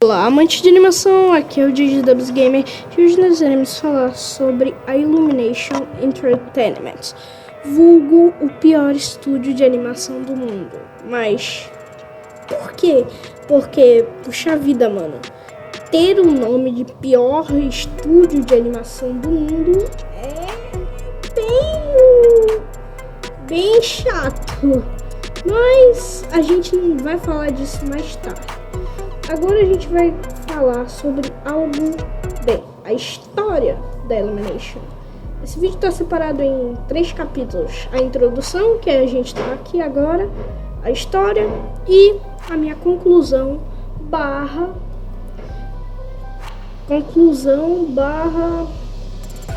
Olá, amante de animação, aqui é o DJWs Gamer e hoje nós iremos falar sobre a Illumination Entertainment, vulgo o pior estúdio de animação do mundo. Mas por quê? Porque, puxa vida, mano, ter o nome de pior estúdio de animação do mundo é bem chato. Mas a gente não vai falar disso mais tarde. Agora a gente vai falar sobre algo bem, a história da Illumination. Esse vídeo está separado em 3 capítulos. A introdução, que a gente está aqui agora, a história e a minha conclusão barra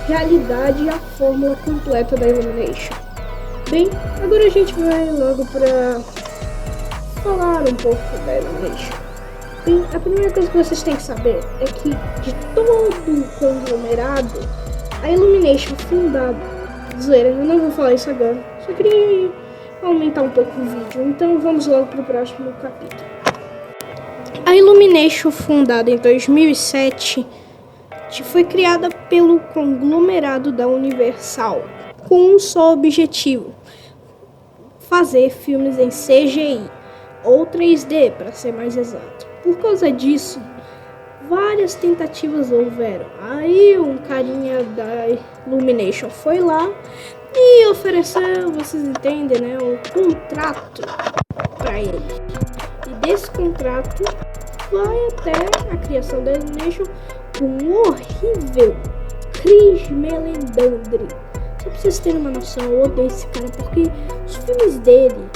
realidade e a fórmula completa da Illumination. Bem, agora a gente vai logo para falar um pouco da Illumination. Bem, a primeira coisa que vocês têm que saber é que de todo o conglomerado, a Illumination fundada... Zoeira, eu não vou falar isso agora. Só queria aumentar um pouco o vídeo. Então vamos logo para o próximo capítulo. A Illumination, fundada em 2007, foi criada pelo conglomerado da Universal, com um só objetivo: fazer filmes em CGI, ou 3D, para ser mais exato. Por causa disso, várias tentativas houveram. Aí um carinha da Illumination foi lá e ofereceu, vocês entendem, né, um contrato para ele. E desse contrato vai até a criação da Illumination com um horrível Chris Meledandri. Só pra vocês terem uma noção, eu odeio esse cara porque os filmes dele,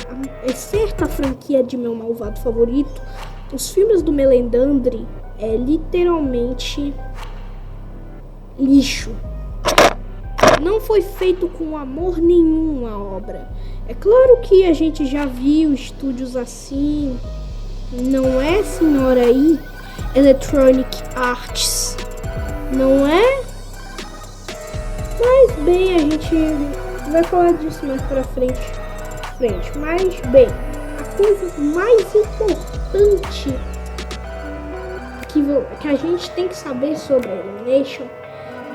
exceto a franquia de Meu Malvado Favorito, os filmes do Meledandri é literalmente lixo. Não foi feito com amor nenhum a obra. É claro que a gente já viu estúdios assim, não é, senhora aí? Electronic Arts, não é? Mas bem, a gente vai falar disso mais pra frente. Mas bem, a coisa mais importante que a gente tem que saber sobre a Illumination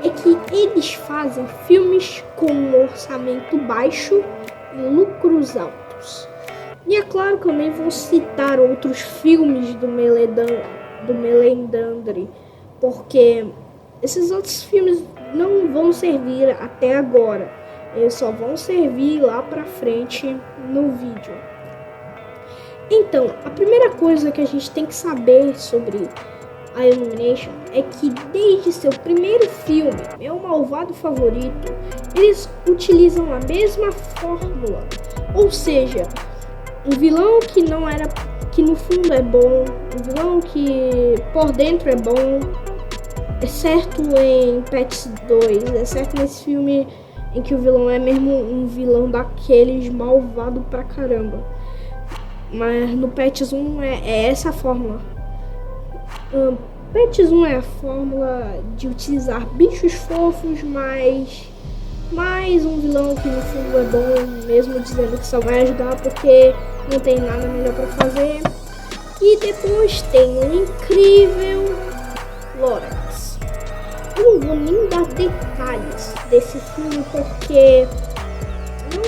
é que eles fazem filmes com um orçamento baixo e lucros altos. E é claro que eu nem vou citar outros filmes do Meledandri, porque esses outros filmes não vão servir até agora. Eles só vão servir lá pra frente no vídeo. Então, a primeira coisa que a gente tem que saber sobre a Illumination é que desde seu primeiro filme, Meu Malvado Favorito, eles utilizam a mesma fórmula. Ou seja, um vilão que no fundo é bom, um vilão que por dentro é bom, exceto em Pets 2, exceto nesse filme em que o vilão é mesmo um vilão daqueles malvado pra caramba. Mas no Pets 1 é essa a fórmula. Pets 1 é a fórmula de utilizar bichos fofos, mas um vilão que no fundo é bom, mesmo dizendo que só vai ajudar porque não tem nada melhor pra fazer. E depois tem um incrível Lorax. Eu não vou nem dar detalhes desse filme porque não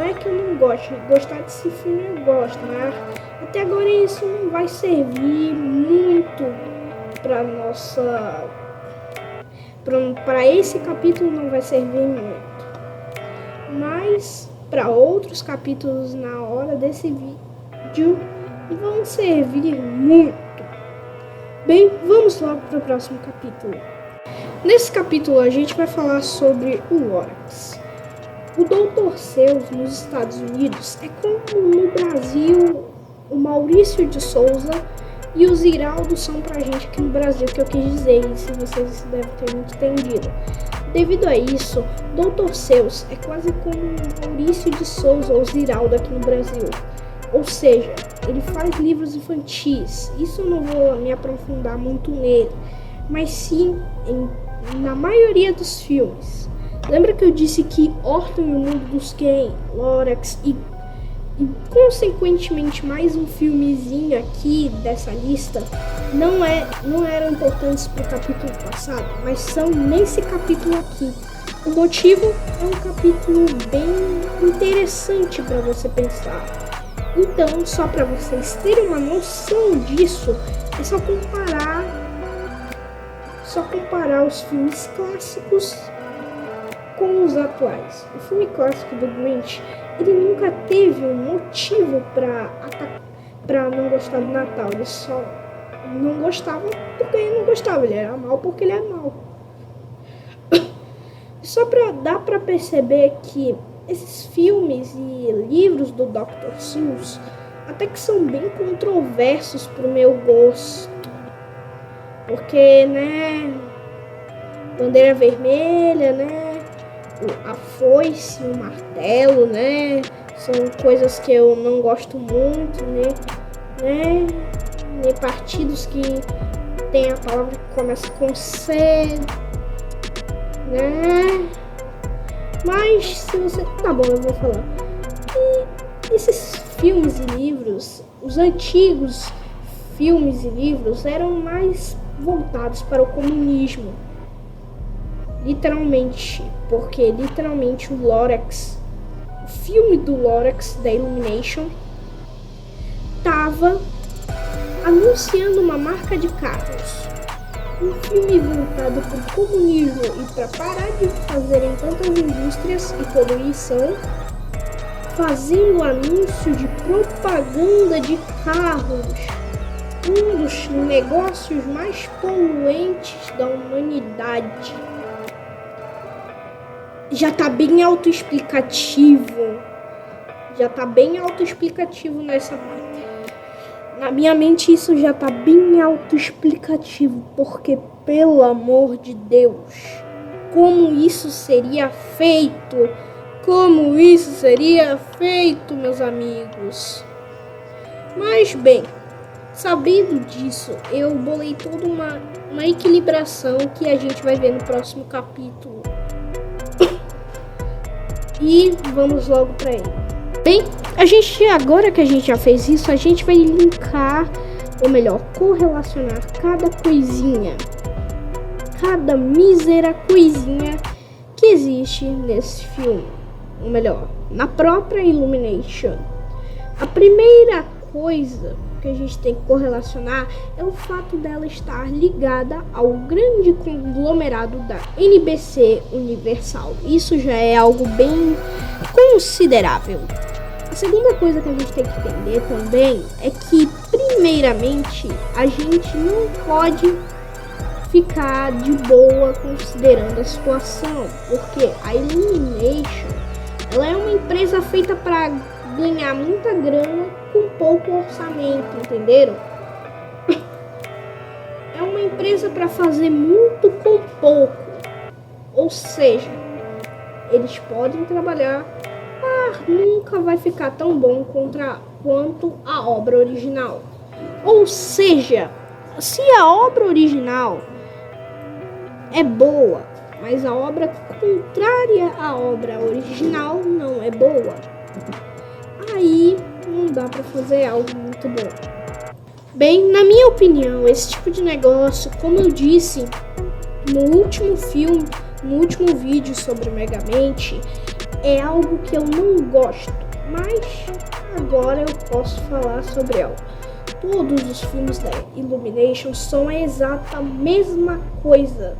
é que eu não gosto. Gostar desse filme eu gosto, mas até agora isso não vai servir muito para esse capítulo, não vai servir muito. Mas para outros capítulos na hora desse vídeo vão servir muito. Bem, vamos logo para o próximo capítulo. Nesse capítulo a gente vai falar sobre o Lorax. O Dr. Seuss nos Estados Unidos é como no Brasil o Maurício de Souza e o Ziraldo são pra gente aqui no Brasil, que eu quis dizer, e se vocês devem ter muito entendido. Devido a isso, Dr. Seuss é quase como o Maurício de Souza ou Ziraldo aqui no Brasil. Ou seja, ele faz livros infantis. Isso eu não vou me aprofundar muito nele, mas sim na maioria dos filmes. Lembra que eu disse que Orton e o Mundo dos Ken, Lorax E, consequentemente, mais um filmezinho aqui dessa lista não eram importantes para o capítulo passado, mas são nesse capítulo aqui. O motivo é um capítulo bem interessante para você pensar. Então, só para vocês terem uma noção disso, é só comparar os filmes clássicos com os atuais. O filme clássico do Grinch, ele nunca teve um motivo para não gostar do Natal. Ele só não gostava porque ele não gostava. Ele era mal porque ele é mal. Só dá para perceber que esses filmes e livros do Dr. Seuss até que são bem controversos pro meu gosto. Porque, né, bandeira vermelha, né, a foice, o martelo, né, são coisas que eu não gosto muito, né, partidos que tem a palavra que começa com C, né, mas se você... Tá bom, eu vou falar. E esses filmes e livros, os antigos filmes e livros eram mais voltados para o comunismo. Literalmente, porque literalmente o Lorax, o filme do Lorax da Illumination, tava anunciando uma marca de carros. Um filme voltado para o comunismo e para parar de fazerem tantas indústrias e poluição, fazendo anúncio de propaganda de carros, um dos negócios mais poluentes da humanidade. Já tá bem autoexplicativo. Nessa parte. Na minha mente isso já tá bem autoexplicativo, porque, pelo amor de Deus, como isso seria feito? Meus amigos? Mas bem, sabendo disso, eu bolei toda uma equilibração que a gente vai ver no próximo capítulo. E vamos logo para ele. Bem, agora que a gente já fez isso, a gente vai linkar, ou melhor, correlacionar cada coisinha, cada mísera coisinha que existe nesse filme, ou melhor, na própria Illumination. A primeira coisa que a gente tem que correlacionar é o fato dela estar ligada ao grande conglomerado da NBC Universal. Isso já é algo bem considerável. A segunda coisa que a gente tem que entender também é que, primeiramente, a gente não pode ficar de boa considerando a situação, porque a Illumination, ela é uma empresa feita para ganhar muita grana com pouco orçamento, entenderam? É uma empresa para fazer muito com pouco, ou seja, eles podem trabalhar, nunca vai ficar tão bom quanto a obra original. Ou seja, se a obra original é boa, mas a obra contrária à obra original não é boa, aí não dá para fazer algo muito bom. Bem, na minha opinião, esse tipo de negócio, como eu disse no último vídeo sobre Megamente, é algo que eu não gosto, mas agora eu posso falar sobre ela. Todos os filmes da Illumination são a exata mesma coisa.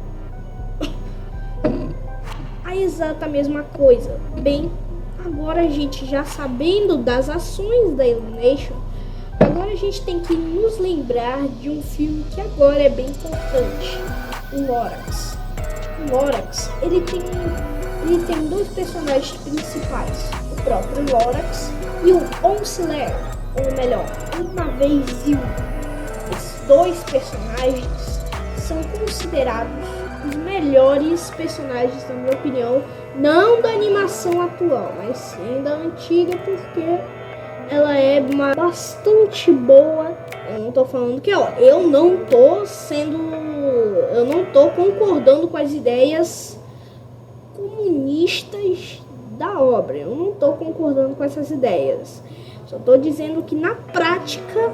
Bem, agora a gente já sabendo das ações da Illumination, agora a gente tem que nos lembrar de um filme que agora é bem importante, o Lorax. O Lorax, ele tem dois personagens principais, o próprio Lorax e o Onslaught, ou melhor, Invencível. Esses dois personagens são considerados os melhores personagens, na minha opinião, não da animação atual, mas sim da antiga, porque ela é bastante boa. Eu não tô falando que, eu não tô concordando com as ideias comunistas da obra. Eu não tô concordando com essas ideias. Só tô dizendo que na prática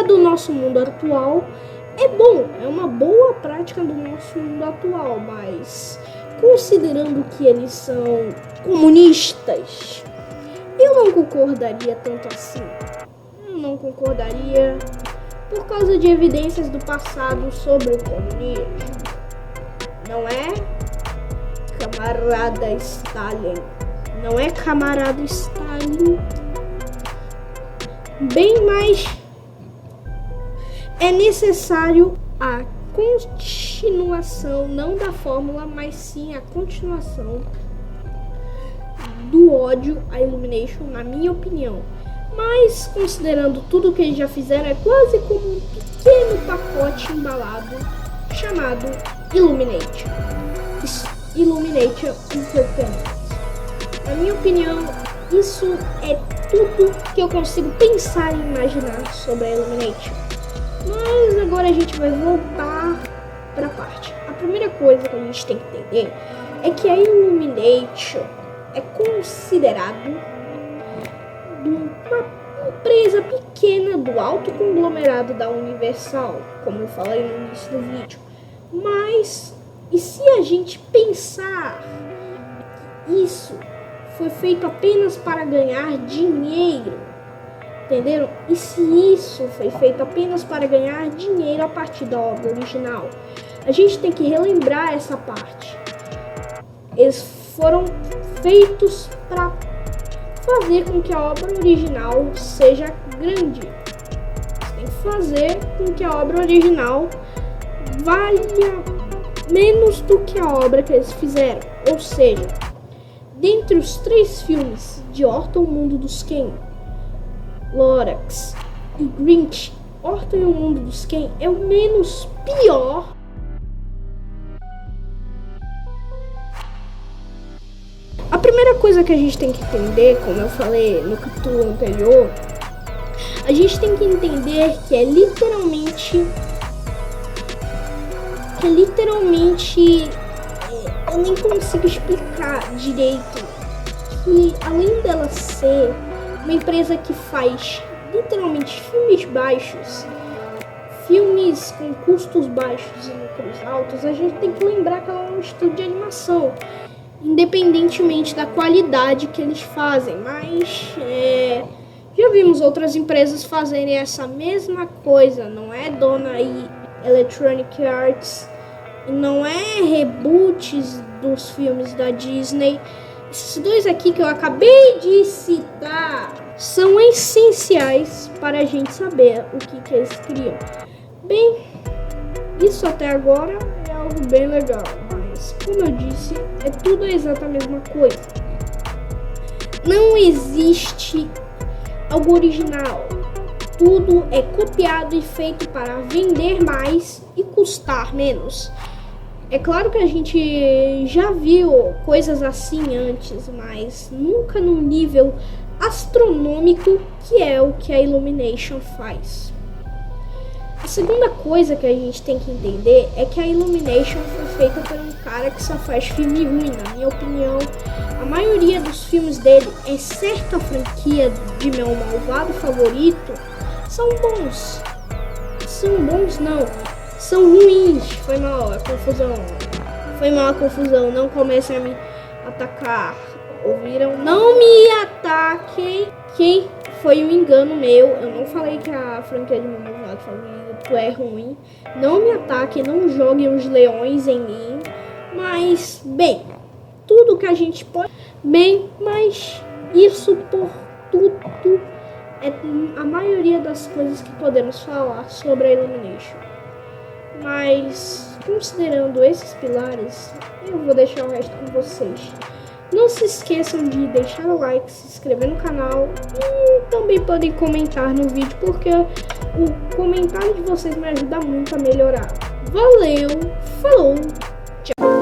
do nosso mundo atual, é bom, é uma boa prática do nosso mundo atual, mas considerando que eles são comunistas, eu não concordaria tanto assim. Eu não concordaria por causa de evidências do passado sobre o comunismo. Não é, camarada Stalin? Não é, camarada Stalin? Bem, mas é necessário a continuação, não da fórmula, mas sim a continuação do ódio à Illumination, na minha opinião. Mas, considerando tudo que eles já fizeram, é quase como um pequeno pacote embalado chamado Illumination. Illumination Entertainment. Na minha opinião, isso é tudo que eu consigo pensar e imaginar sobre a Illumination. Mas agora a gente vai voltar para a parte. A primeira coisa que a gente tem que entender é que a Illumination é considerado uma empresa pequena do alto conglomerado da Universal, como eu falei no início do vídeo. Mas, e se a gente pensar que isso foi feito apenas para ganhar dinheiro? Entenderam? E se isso foi feito apenas para ganhar dinheiro a partir da obra original? A gente tem que relembrar essa parte. Eles foram feitos para fazer com que a obra original seja grande. Eles têm que fazer com que a obra original valha menos do que a obra que eles fizeram. Ou seja, dentre os 3 filmes de Orton, o Mundo dos Ken, Lorax e Grinch, Orton e o Mundo dos Ken é o menos pior. A primeira coisa que a gente tem que entender, como eu falei no capítulo anterior, a gente tem que entender que é literalmente eu nem consigo explicar direito que, além dela ser uma empresa que faz literalmente filmes baixos, filmes com custos baixos e lucros altos, a gente tem que lembrar que ela é um estúdio de animação, independentemente da qualidade que eles fazem. Mas já vimos outras empresas fazerem essa mesma coisa, não é, dona Electronic Arts? Não é reboots dos filmes da Disney. Esses 2 aqui que eu acabei de citar são essenciais para a gente saber o que eles criam. Bem, isso até agora é algo bem legal, mas como eu disse, é tudo exatamente a mesma coisa. Não existe algo original. Tudo é copiado e feito para vender mais e custar menos. É claro que a gente já viu coisas assim antes, mas nunca num nível astronômico que é o que a Illumination faz. A segunda coisa que a gente tem que entender é que a Illumination foi feita por um cara que só faz filme ruim. Na minha opinião, a maioria dos filmes dele, exceto a franquia de meu malvado favorito, são bons. São bons não, são ruins. Foi mal a confusão. Não comecem a me atacar. Ouviram? Não me ataquem. Quem foi um engano meu. Eu não falei que a franquia de meu malvado favorito é ruim. Não me ataquem, não joguem os leões em mim. Mas, bem, tudo que a gente pode... Bem, mas isso por tudo é a maioria das coisas que podemos falar sobre a Illumination. Mas, considerando esses pilares, eu vou deixar o resto com vocês. Não se esqueçam de deixar o like, se inscrever no canal e também podem comentar no vídeo, porque o comentário de vocês me ajuda muito a melhorar. Valeu, falou, tchau!